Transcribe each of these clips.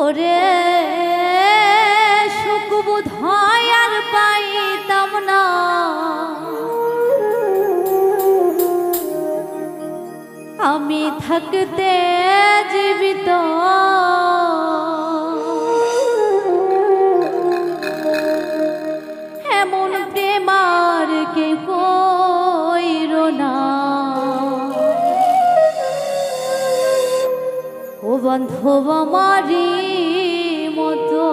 ওরে সুখ বোধ হয় আর পাইতাম না, আমি থাকতে জীবিত। এমন প্রেম আর কে কইরো না, ও বান্ধব আমারই মতো।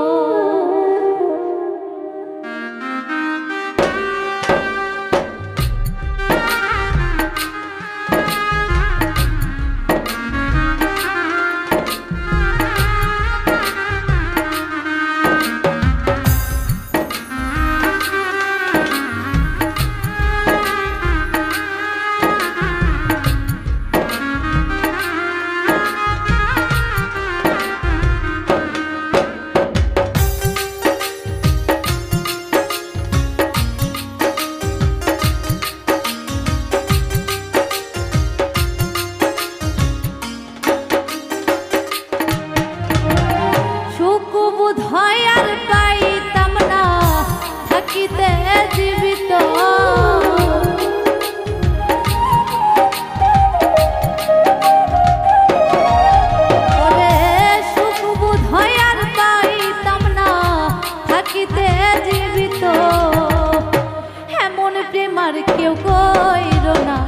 আর কেউ কইরো না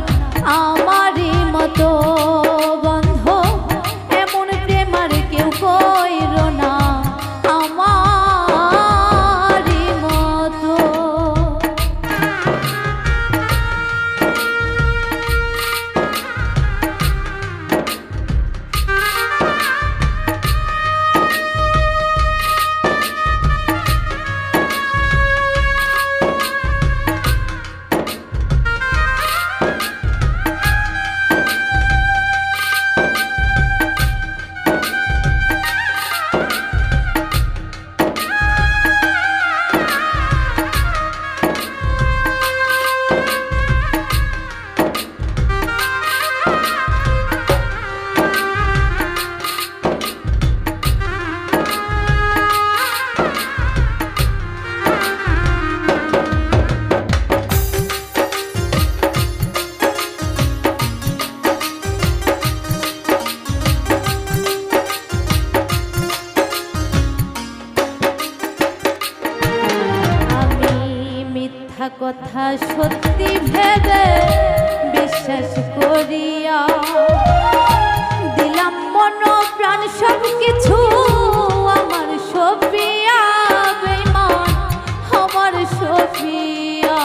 আমারই মতো বন্ধ, এমন প্রেম আর কেউ কইরো না আমারই মতো। কথা সত্যি ভেবে বিশ্বাস করিয়া দিলাম মন প্রাণ সব কিছু আমার সফিয়া, বেঈমান আমার সফিয়া।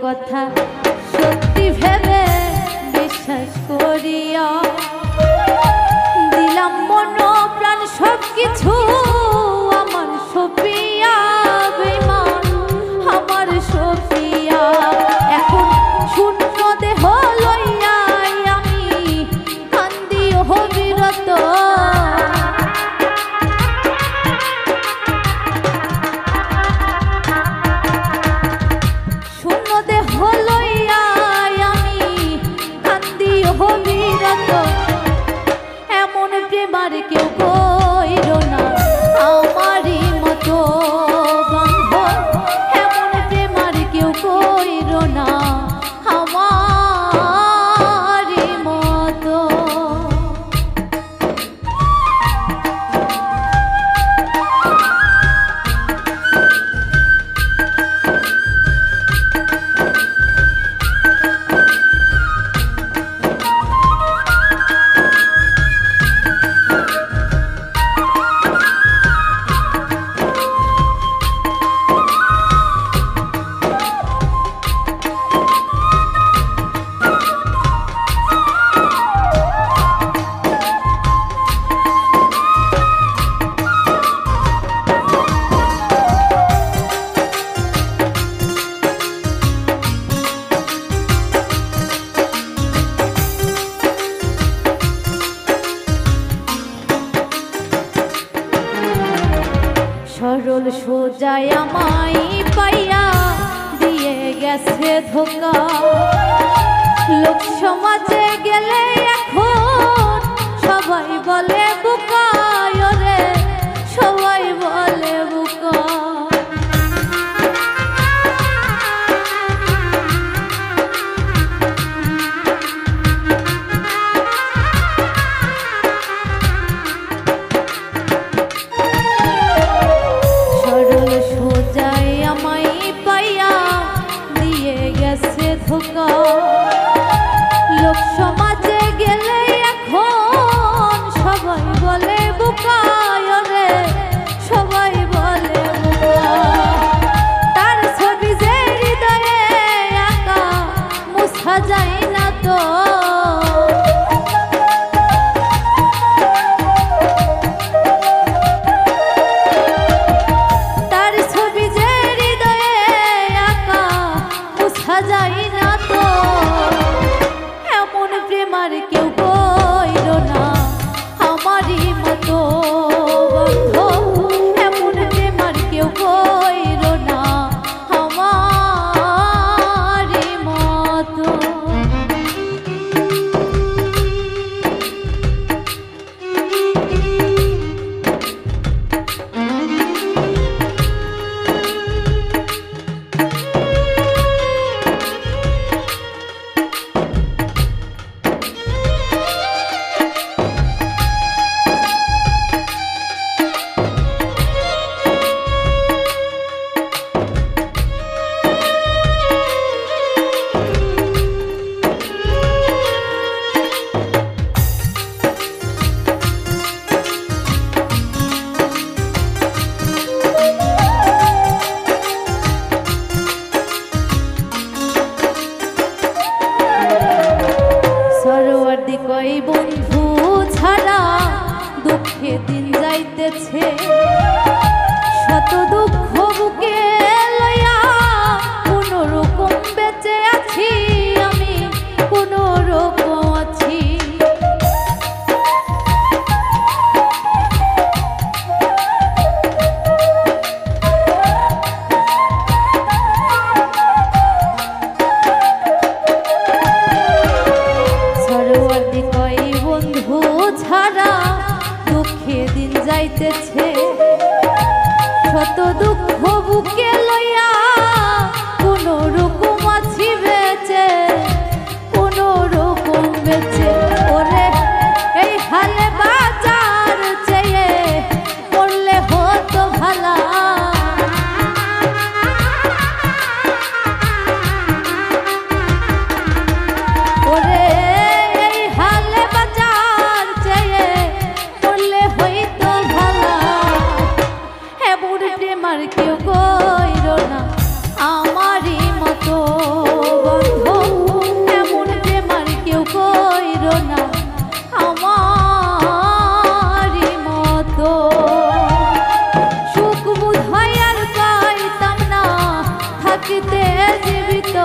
কথা সরল সোজাই আমায় পাইয়া দিয়ে গেছে ধোকা। লোক সমাজে গেলে এখন সবাই বলে বোকা, ওরে সবাই বলে বোকা। সরল সোজাই আমায় পাইয়া দিয়ে গেছে ধোকা। লোক সমাজে গেলে এখন সবাই বলে বোকা, ওরে সবাই বলে বোকা। তার ছবি যে হৃদয়ে আঁকা মুছা যায় না তো, তার ছবি যে হৃদয়ে আঁকা মুছা যায় না তো। এমন প্রেম আর কেউ কইল না আমারই মতো বন্ধু, এমন প্রেম আর কেউ কইল না আমারই মতো। কই বন্ধু ছাড়া দুঃখে দিন যাইতেছে, শত দুঃখ বুকে লইয়া কোন রকম বেঁচে আছি আমি, কোন রকম আছি। ছাড়া দুঃখে দিন যাইতেছে, শত দুঃখ বুকে লইয়া কোন রকম আছি বেঁচে, কোন রকম বেঁচে। ওরে এই হালে বাজার চেয়ে মরলে হতো ভালা, ওরে আর কেউ কইল না আমারই মতো বন্ধু, এমন প্রেম আর কেউ কইল না আমারই মতো। সুখ বোধ হয় আর পাইতাম না থাকিতে জীবিত,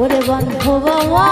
ওরে বন্ধু বাবা।